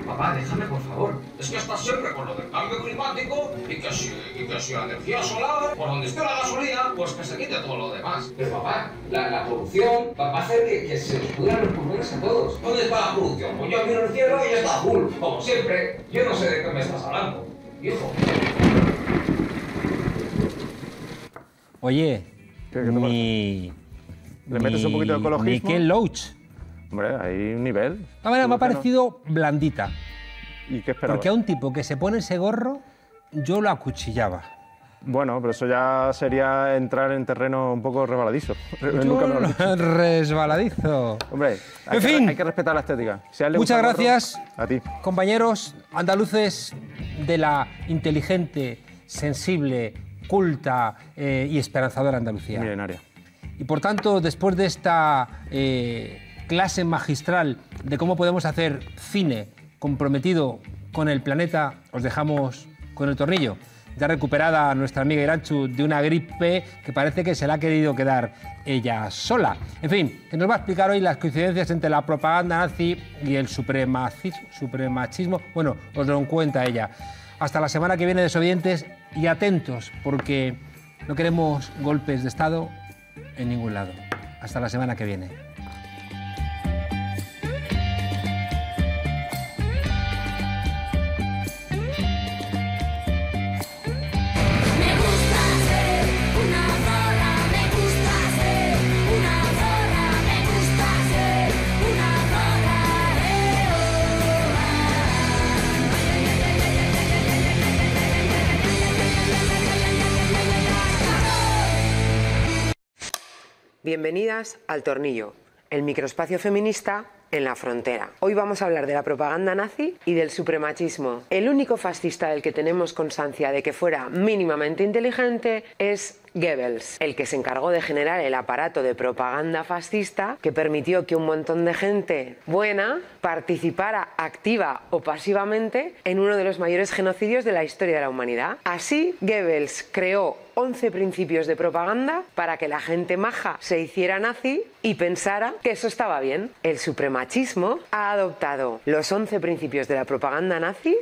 Papá, déjame, por favor. Es que estás siempre con lo del cambio climático y que si la energía solar, por donde esté la gasolina, pues que se quite todo lo demás. Pero papá, la polución va a hacer que se nos pudran los pulmones a todos. ¿Dónde está la polución? Pues yo miro el cielo y está azul. Como siempre, yo no sé de qué me estás hablando, hijo. Oye, ¿Le metes un poquito de ecologismo? Miquel Loach. Hombre, hay un nivel. A ver, me ha parecido blandita. ¿Y qué esperabas? Porque a un tipo que se pone ese gorro, yo lo acuchillaba. Bueno, pero eso ya sería entrar en terreno un poco resbaladizo. Resbaladizo. Hombre, en fin. Hay que respetar la estética. Si a él le muchas gusta el gracias, gorro, a ti. Compañeros andaluces de la inteligente, sensible, culta y esperanzadora Andalucía. Milenaria. Y por tanto, después de esta clase magistral de cómo podemos hacer cine comprometido con el planeta, os dejamos con el tornillo. Ya recuperada nuestra amiga Iranchu de una gripe que parece que se la ha querido quedar ella sola. En fin, que nos va a explicar hoy las coincidencias entre la propaganda nazi y el supremachismo. Bueno, os lo cuenta ella. Hasta la semana que viene, desobedientes, y atentos, porque no queremos golpes de Estado en ningún lado. Hasta la semana que viene. Bienvenidas al Tornillo, el microespacio feminista en la frontera. Hoy vamos a hablar de la propaganda nazi y del supremachismo. El único fascista del que tenemos constancia de que fuera mínimamente inteligente es Goebbels, el que se encargó de generar el aparato de propaganda fascista que permitió que un montón de gente buena participara activa o pasivamente en uno de los mayores genocidios de la historia de la humanidad. Así, Goebbels creó 11 principios de propaganda para que la gente maja se hiciera nazi y pensara que eso estaba bien. El supremachismo ha adoptado los 11 principios de la propaganda nazi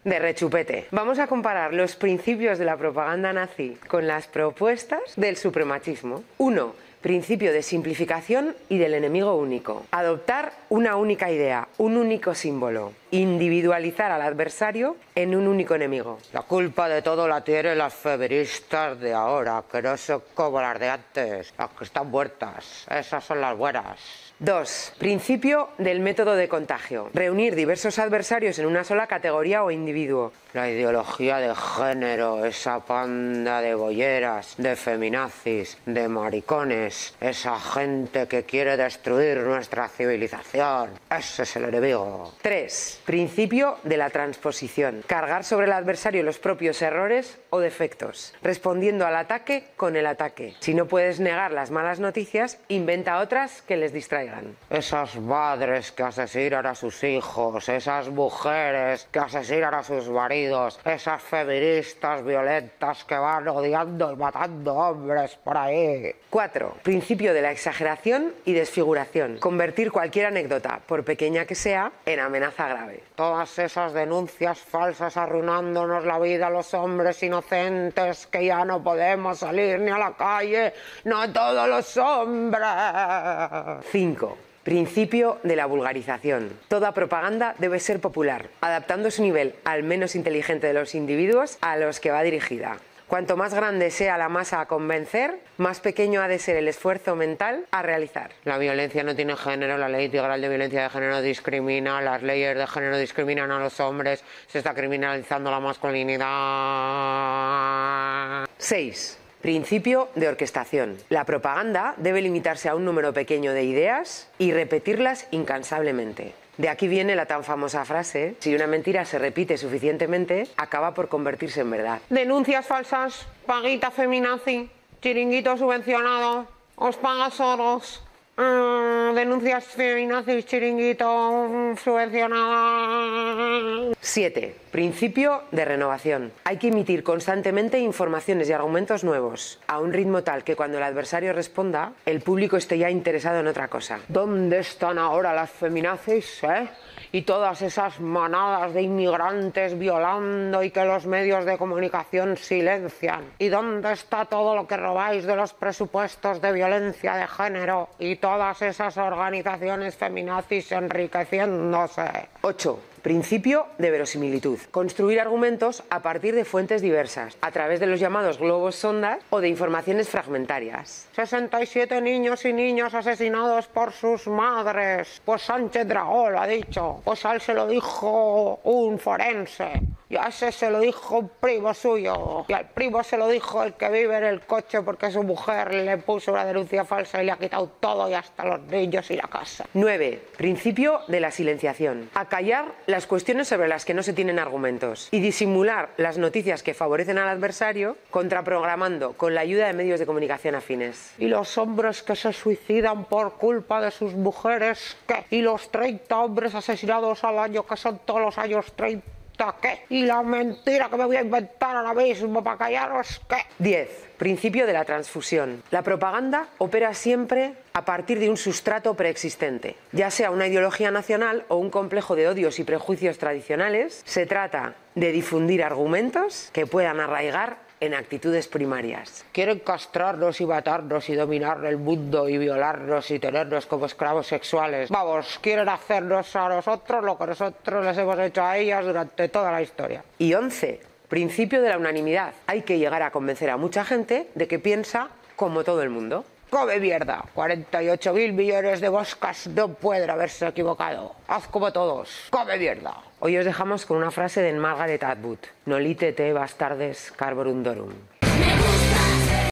de rechupete. Vamos a comparar los principios de la propaganda nazi con las propuestas del supremachismo. 1. Principio de simplificación y del enemigo único. Adoptar una única idea, un único símbolo. Individualizar al adversario en un único enemigo. La culpa de todo la tienen las feministas de ahora, que no son como las de antes, las que están muertas. Esas son las buenas. 2. Principio del método de contagio. Reunir diversos adversarios en una sola categoría o individuo. La ideología de género, esa panda de bolleras, de feminazis, de maricones, esa gente que quiere destruir nuestra civilización. Ese es el enemigo. 3. Principio de la transposición. Cargar sobre el adversario los propios errores o defectos, respondiendo al ataque con el ataque. Si no puedes negar las malas noticias, inventa otras que les distraigan. Esas madres que asesinan a sus hijos, esas mujeres que asesinan a sus maridos, esas feministas violentas que van odiando y matando hombres por ahí. 4. Principio de la exageración y desfiguración. Convertir cualquier anécdota, por pequeña que sea, en amenaza grave. Todas esas denuncias falsas arruinándonos la vida a los hombres inocentes, que ya no podemos salir ni a la calle, no todos los hombres. 5. Principio de la vulgarización. Toda propaganda debe ser popular, adaptando su nivel al menos inteligente de los individuos a los que va dirigida. Cuanto más grande sea la masa a convencer, más pequeño ha de ser el esfuerzo mental a realizar. La violencia no tiene género, la ley integral de violencia de género discrimina, las leyes de género discriminan a los hombres, se está criminalizando la masculinidad. 6. Principio de orquestación. La propaganda debe limitarse a un número pequeño de ideas y repetirlas incansablemente. De aquí viene la tan famosa frase: si una mentira se repite suficientemente, acaba por convertirse en verdad. Denuncias falsas, paguita feminazi, chiringuito subvencionado, os paga Soros. Denuncias feminazis, chiringuito subvencionada. 7. Principio de renovación. Hay que emitir constantemente informaciones y argumentos nuevos, a un ritmo tal que cuando el adversario responda, el público esté ya interesado en otra cosa. ¿Dónde están ahora las feminazis, y todas esas manadas de inmigrantes violando y que los medios de comunicación silencian? ¿Y dónde está todo lo que robáis de los presupuestos de violencia de género y todas esas organizaciones feminazis enriqueciéndose? 8. Principio de verosimilitud. Construir argumentos a partir de fuentes diversas, a través de los llamados globos sondas o de informaciones fragmentarias. 67 niños y niñas asesinados por sus madres. Pues Sánchez Dragó lo ha dicho. Pues a él se lo dijo un forense. Y a ese se lo dijo un primo suyo. Y al primo se lo dijo el que vive en el coche porque su mujer le puso una denuncia falsa y le ha quitado todo y hasta los niños y la casa. 9. Principio de la silenciación. Acallar las cuestiones sobre las que no se tienen argumentos y disimular las noticias que favorecen al adversario, contraprogramando con la ayuda de medios de comunicación afines. Y los hombres que se suicidan por culpa de sus mujeres, ¿qué? Y los 30 hombres asesinados al año, que son todos los años 30, ¿qué? Y la mentira que me voy a inventar ahora mismo para callaros, ¿qué? 10. Principio de la transfusión. La propaganda opera siempre a partir de un sustrato preexistente, ya sea una ideología nacional o un complejo de odios y prejuicios tradicionales. Se trata de difundir argumentos que puedan arraigar en actitudes primarias. Quieren castrarnos y matarnos y dominar el mundo y violarnos y tenernos como esclavos sexuales. Vamos, quieren hacernos a nosotros lo que nosotros les hemos hecho a ellas durante toda la historia. Y 11. Principio de la unanimidad. Hay que llegar a convencer a mucha gente de que piensa como todo el mundo. ¡Come mierda! 48.000 millones de moscas no pueden haberse equivocado. Haz como todos. ¡Come mierda! Hoy os dejamos con una frase de Margaret Atwood. Nolite te bastardes carborundorum.